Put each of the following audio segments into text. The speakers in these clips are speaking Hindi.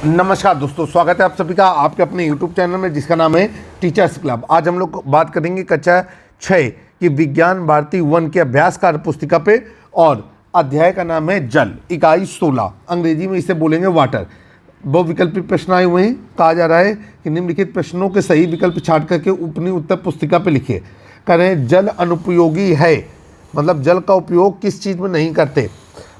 नमस्कार दोस्तों, स्वागत है आप सभी का आपके अपने YouTube चैनल में जिसका नाम है टीचर्स क्लब। आज हम लोग बात करेंगे कक्षा 6 की विज्ञान भारती 1 के अभ्यास कार्य पुस्तिका पे, और अध्याय का नाम है जल, इकाई 16, अंग्रेजी में इसे बोलेंगे वाटर। बहुविकल्पी प्रश्न आए हुए हैं। कहा जा रहा है कि निम्नलिखित प्रश्नों के सही विकल्प छाट करके अपनी उत्तर पुस्तिका पे लिखिए। करें जल अनुपयोगी है, मतलब जल का उपयोग किस चीज़ में नहीं करते?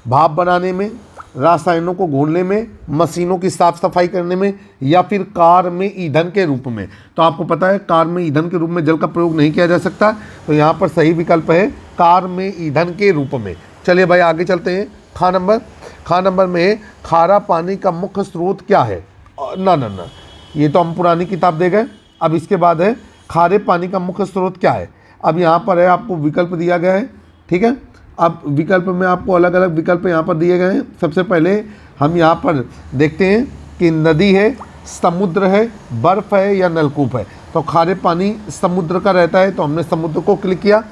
भाप बनाने में, रासायनों को घोलने में, मशीनों की साफ सफाई करने में, या फिर कार में ईंधन के रूप में। तो आपको पता है कार में ईंधन के रूप में जल का प्रयोग नहीं किया जा सकता, तो यहाँ पर सही विकल्प है कार में ईंधन के रूप में। चलिए भाई आगे चलते हैं। खा नंबर में खारा पानी का मुख्य स्रोत क्या है? ना, ये तो हम पुरानी किताब दे गए। अब इसके बाद है खारे पानी का मुख्य स्रोत क्या है। अब यहाँ पर है आपको विकल्प दिया गया है, ठीक है। अब विकल्प में आपको अलग अलग विकल्प यहाँ पर दिए गए हैं। सबसे पहले हम यहाँ पर देखते हैं कि नदी है, समुद्र है, बर्फ़ है या नलकूप है। तो खारे पानी समुद्र का रहता है, तो हमने समुद्र को क्लिक किया।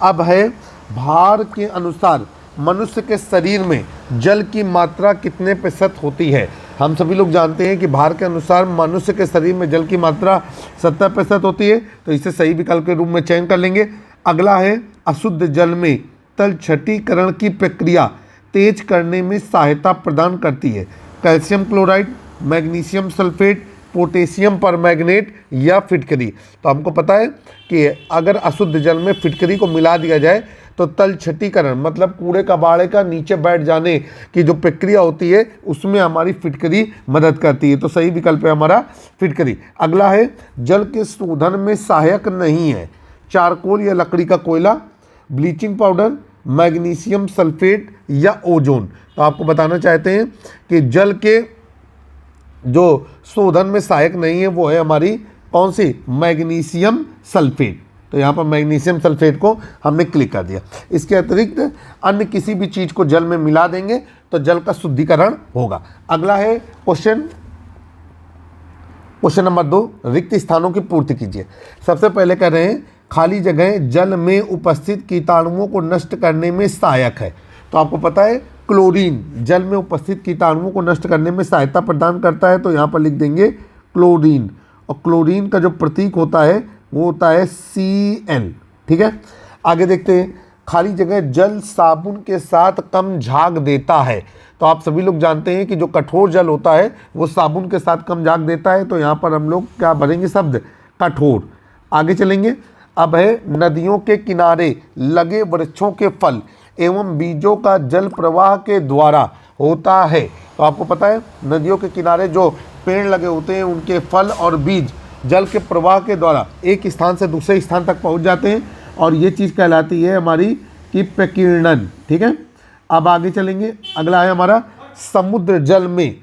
अब है भार के अनुसार मनुष्य के शरीर में जल की मात्रा कितने प्रतिशत होती है? हम सभी लोग जानते हैं कि भार के अनुसार मनुष्य के शरीर में जल की मात्रा 70% होती है, तो इसे सही विकल्प के रूप में चयन कर लेंगे। अगला है अशुद्ध जल में तलछटीकरण की प्रक्रिया तेज करने में सहायता प्रदान करती है। Calcium chloride, magnesium sulphate, potassium permanganate या फिटकरी। तो हमको पता है कि अगर अशुद्ध जल में फिटकरी को मिला दिया जाए तो तलछटीकरण मतलब कूड़े कबाड़े का नीचे बैठ जाने की जो प्रक्रिया होती है उसमें हमारी फिटकरी मदद करती है। तो सही विकल्प है हमारा फिटकरी। अगला है जल के शोधन में सहायक नहीं है। चारकोल या लकड़ी का कोयला, ब्लीचिंग पाउडर, मैग्नीशियम सल्फेट या ओजोन। तो आपको बताना चाहते हैं कि जल के जो शोधन में सहायक नहीं है वो है हमारी कौन सी? Magnesium sulphate. तो यहाँ पर मैग्नीशियम सल्फेट को हमने क्लिक कर दिया। इसके अतिरिक्त अन्य किसी भी चीज़ को जल में मिला देंगे तो जल का शुद्धिकरण होगा। अगला है क्वेश्चन नंबर 2, रिक्त स्थानों की पूर्ति कीजिए। सबसे पहले कह रहे हैं खाली जगह जल में उपस्थित कीटाणुओं को नष्ट करने में सहायक है। तो आपको पता है क्लोरीन जल में उपस्थित कीटाणुओं को नष्ट करने में सहायता प्रदान करता है, तो यहाँ पर लिख देंगे क्लोरीन। और क्लोरीन का जो प्रतीक होता है वो होता है Cl, ठीक है। आगे देखते हैं खाली जगह जल साबुन के साथ कम झाग देता है। तो आप सभी लोग जानते हैं कि जो कठोर जल होता है वो साबुन के साथ कम झाग देता है, तो यहाँ पर हम लोग क्या भरेंगे? शब्द कठोर। आगे चलेंगे। अब है नदियों के किनारे लगे वृक्षों के फल एवं बीजों का जल प्रवाह के द्वारा होता है। तो आपको पता है नदियों के किनारे जो पेड़ लगे होते हैं उनके फल और बीज जल के प्रवाह के द्वारा एक स्थान से दूसरे स्थान तक पहुंच जाते हैं, और ये चीज़ कहलाती है हमारी कि प्रकीर्णन, ठीक है। अब आगे चलेंगे। अगला है हमारा समुद्र जल में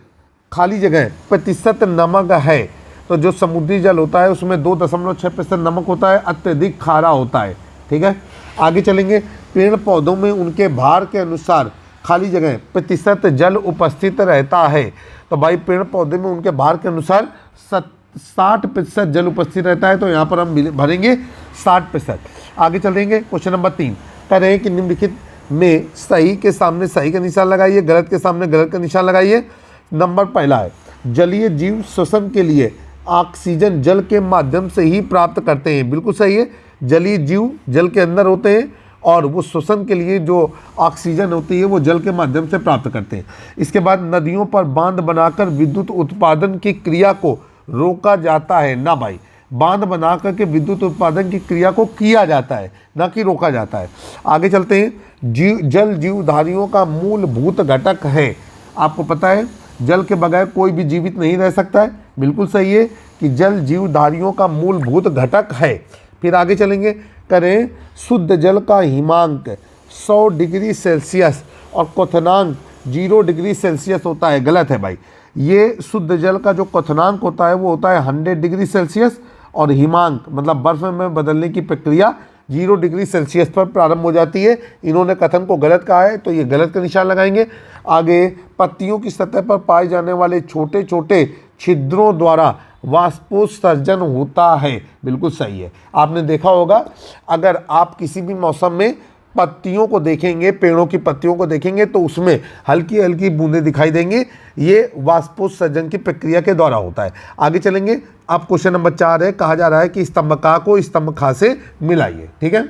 खाली जगह प्रतिशत नमक है। तो जो समुद्री जल होता है उसमें 2.6% नमक होता है, अत्यधिक खारा होता है, ठीक है। आगे चलेंगे। पेड़ पौधों में उनके भार के अनुसार खाली जगह प्रतिशत जल उपस्थित रहता है। तो भाई पेड़ पौधे में उनके भार के अनुसार 60% जल उपस्थित रहता है, तो यहाँ पर हम भरेंगे 60%। आगे चलेंगे। क्वेश्चन नंबर 3 कह रहे हैं कि निम्नलिखित में सही के सामने सही का निशान लगाइए, गलत के सामने गलत का निशान लगाइए। नंबर पहला है जलीय जीव श्वसन के लिए ऑक्सीजन जल के माध्यम से ही प्राप्त करते हैं। बिल्कुल सही है। जलीय जीव जल के अंदर होते हैं और वो श्वसन के लिए जो ऑक्सीजन होती है वो जल के माध्यम से प्राप्त करते हैं। इसके बाद नदियों पर बांध बनाकर विद्युत उत्पादन की क्रिया को रोका जाता है। ना भाई, बांध बना करके विद्युत उत्पादन की क्रिया को किया जाता है, ना कि रोका जाता है। आगे चलते हैं। जल जीवधारियों का मूलभूत घटक है। आपको पता है जल के बगैर कोई भी जीवित नहीं रह सकता है। बिल्कुल सही है कि जल जीवधारियों का मूलभूत घटक है। फिर आगे चलेंगे। करें शुद्ध जल का हिमांक 100 डिग्री सेल्सियस और क्वथनांक 0 डिग्री सेल्सियस होता है। गलत है भाई। ये शुद्ध जल का जो क्वथनांक होता है वो होता है 100 डिग्री सेल्सियस, और हिमांक मतलब बर्फ में बदलने की प्रक्रिया 0 डिग्री सेल्सियस पर प्रारंभ हो जाती है। इन्होंने कथन को गलत कहा है, तो ये गलत का निशान लगाएंगे। आगे पत्तियों की सतह पर पाए जाने वाले छोटे छोटे छिद्रों द्वारा वाष्पोत्सर्जन होता है। बिल्कुल सही है। आपने देखा होगा अगर आप किसी भी मौसम में पत्तियों को देखेंगे, पेड़ों की पत्तियों को देखेंगे तो उसमें हल्की हल्की बूंदें दिखाई देंगी। ये वाष्पोत्सर्जन की प्रक्रिया के द्वारा होता है। आगे चलेंगे। अब क्वेश्चन नंबर 4 है, कहा जा रहा है कि स्तंभ का को स्तंभ खा से मिलाइए। ठीक है,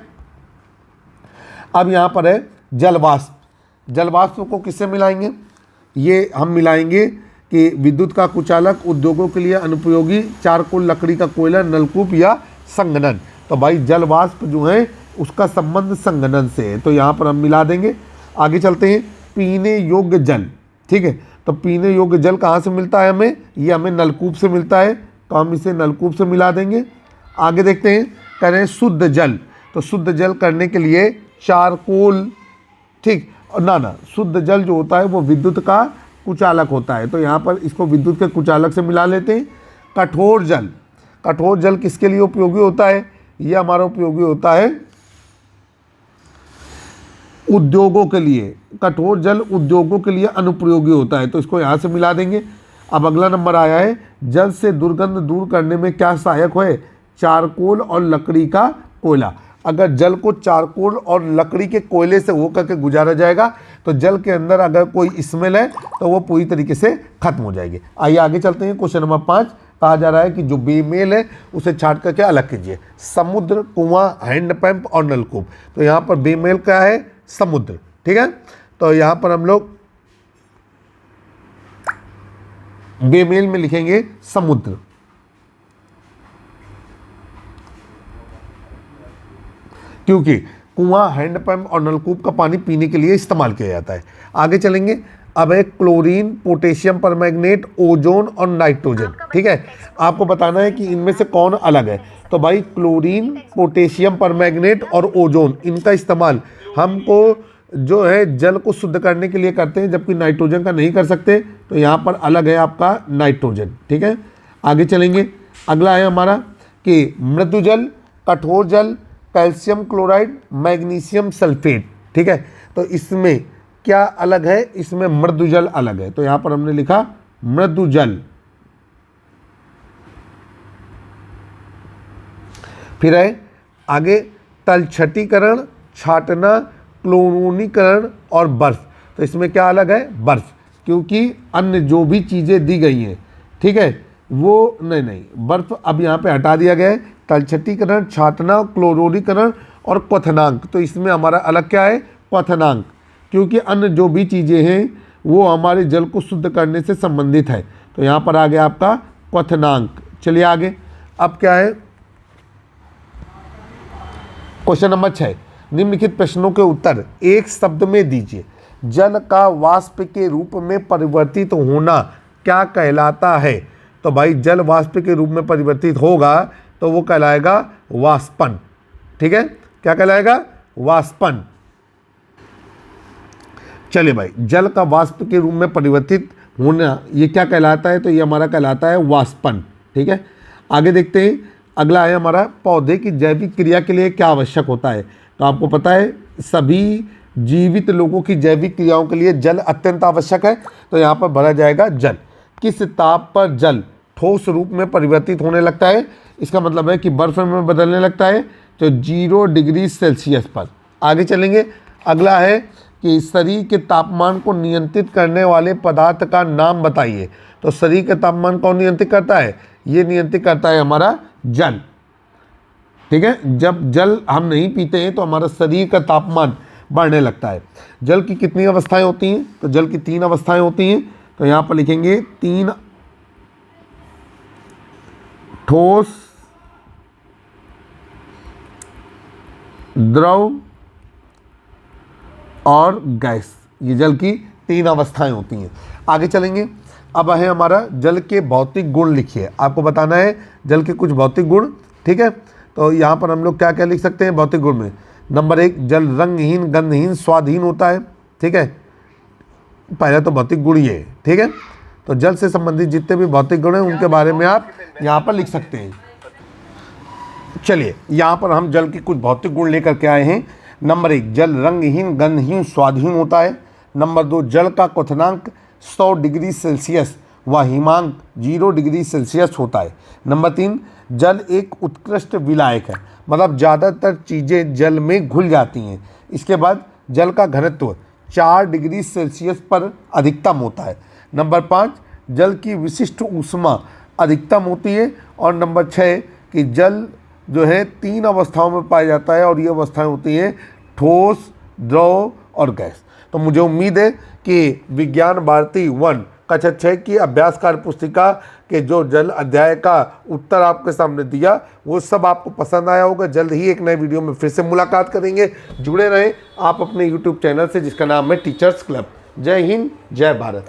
अब यहाँ पर है जलवाष्प। जलवाष्प को किससे मिलाएंगे? ये हम मिलाएंगे कि विद्युत का कुचालक, उद्योगों के लिए अनुपयोगी, चारकोल लकड़ी का कोयला, नलकूप या संघनन। तो भाई जलवाष्प जो है उसका संबंध संघनन से है, तो यहाँ पर हम मिला देंगे। आगे चलते हैं। पीने योग्य जल। ठीक है, तो पीने योग्य जल कहाँ से मिलता है हमें? ये हमें नलकूप से मिलता है, तो हम इसे नलकूप से मिला देंगे। आगे देखते हैं, कह रहे हैं शुद्ध जल। तो शुद्ध जल करने के लिए चारकोल, ठीक, और ना शुद्ध जल जो होता है वो विद्युत का कुचालक होता है, तो यहाँ पर इसको विद्युत के कुचालक से मिला लेते हैं। कठोर जल। कठोर जल किसके लिए उपयोगी होता है? ये हमारा उपयोगी होता है उद्योगों के लिए। कठोर जल उद्योगों के लिए अनुपयोगी होता है, तो इसको यहाँ से मिला देंगे। अब अगला नंबर आया है, जल से दुर्गंध दूर करने में क्या सहायक है? चारकोल और लकड़ी का कोयला। अगर जल को चारकोल और लकड़ी के कोयले से होकर के गुजारा जाएगा तो जल के अंदर अगर कोई स्मेल है तो वो पूरी तरीके से खत्म हो जाएगी। आइए आगे चलते हैं। क्वेश्चन नंबर 5, कहा जा रहा है कि जो बेमेल है उसे छांट करके अलग कीजिए। समुद्र, कुआं, हैंडपंप और नलकूप। तो यहाँ पर बेमेल क्या है? समुद्र। ठीक है, तो यहाँ पर हम लोग बेमेल में लिखेंगे समुद्र, क्योंकि कुआं, हैंडपंप और नलकूप का पानी पीने के लिए इस्तेमाल किया जाता है। आगे चलेंगे। अब है क्लोरीन, पोटेशियम परमैंगनेट, ओजोन और नाइट्रोजन। ठीक है, आपको बताना है कि इनमें से कौन अलग है। तो भाई क्लोरीन, पोटेशियम परमैंगनेट और ओजोन, इनका इस्तेमाल हमको जो है जल को शुद्ध करने के लिए करते हैं, जबकि नाइट्रोजन का नहीं कर सकते। तो यहाँ पर अलग है आपका नाइट्रोजन। ठीक है, आगे चलेंगे। अगला है हमारा कि मृदु जल, कठोर जल, कैल्शियम क्लोराइड, मैग्नीशियम सल्फेट। ठीक है, तो इसमें क्या अलग है? इसमें मृदु जल अलग है, तो यहां पर हमने लिखा मृदु जल। फिर है आगे तलछटीकरण, छाटना, क्लोरोनीकरण और बर्फ। तो इसमें क्या अलग है? बर्फ, क्योंकि अन्य जो भी चीज़ें दी गई हैं, ठीक है, वो नहीं, बर्फ अब यहाँ पे हटा दिया गया है। तलछटीकरण, छाटना, क्लोरोनीकरण और क्वथनांक। तो इसमें हमारा अलग क्या है? क्वथनांक, क्योंकि अन्य जो भी चीज़ें हैं वो हमारे जल को शुद्ध करने से संबंधित है, तो यहाँ पर आ गया आपका क्वथनांक। चलिए आगे। अब क्या है? क्वेश्चन नंबर 6, निम्नलिखित प्रश्नों के उत्तर एक शब्द में दीजिए। जल का वाष्प के रूप में परिवर्तित होना क्या कहलाता है? तो भाई जल वाष्प के रूप में परिवर्तित होगा तो वो कहलाएगा वाष्पन। ठीक है, क्या कहलाएगा? वाष्पन। चलिए भाई, जल का वाष्प के रूप में परिवर्तित होना ये क्या कहलाता है? तो ये हमारा कहलाता है वाष्पन। ठीक है, आगे देखते हैं। अगला है हमारा, पौधे की जैविक क्रिया के लिए क्या आवश्यक होता है? तो आपको पता है सभी जीवित लोगों की जैविक क्रियाओं के लिए जल अत्यंत आवश्यक है, तो यहाँ पर भरा जाएगा जल। किस ताप पर जल ठोस रूप में परिवर्तित होने लगता है? इसका मतलब है कि बर्फ में बदलने लगता है, तो 0 डिग्री सेल्सियस पर। आगे चलेंगे। अगला है कि शरीर के तापमान को नियंत्रित करने वाले पदार्थ का नाम बताइए। तो शरीर के तापमान कौन नियंत्रित करता है? ये नियंत्रित करता है हमारा जल। ठीक है, जब जल हम नहीं पीते हैं तो हमारा शरीर का तापमान बढ़ने लगता है। जल की कितनी अवस्थाएं होती हैं? तो जल की 3 अवस्थाएं होती हैं, तो यहाँ पर लिखेंगे 3, ठोस, द्रव और गैस। ये जल की 3 अवस्थाएं होती हैं। आगे चलेंगे। अब है हमारा जल के भौतिक गुण लिखिए। आपको बताना है जल के कुछ भौतिक गुण। ठीक है, तो यहाँ पर हम लोग क्या क्या लिख सकते हैं भौतिक गुण में? नंबर 1, जल रंगहीन, गंधहीन, स्वादहीन होता है। ठीक है, पहला तो भौतिक गुण ये है। ठीक है, तो जल से संबंधित जितने भी भौतिक गुण हैं उनके बारे में आप यहाँ पर लिख सकते हैं। चलिए, यहाँ पर हम जल के कुछ भौतिक गुण लेकर के आए हैं। नंबर 1, जल रंगहीन, गंधहीन, स्वादहीन होता है। नंबर 2, जल का क्वथनांक 100 डिग्री सेल्सियस व हिमांक 0 डिग्री सेल्सियस होता है। नंबर 3, जल एक उत्कृष्ट विलायक है, मतलब ज़्यादातर चीज़ें जल में घुल जाती हैं। इसके बाद जल का घनत्व 4 डिग्री सेल्सियस पर अधिकतम होता है। नंबर 5, जल की विशिष्ट ऊष्मा अधिकतम होती है। और नंबर 6 कि जल जो है 3 अवस्थाओं में पाया जाता है और ये अवस्थाएं होती हैं ठोस, द्रव और गैस। तो मुझे उम्मीद है कि विज्ञान भारती 1 कक्षा 6 की अभ्यास कार्य पुस्तिका के जो जल अध्याय का उत्तर आपके सामने दिया वो सब आपको पसंद आया होगा। जल्द ही एक नए वीडियो में फिर से मुलाकात करेंगे। जुड़े रहें आप अपने YouTube चैनल से जिसका नाम है टीचर्स क्लब। जय हिंद, जय भारत।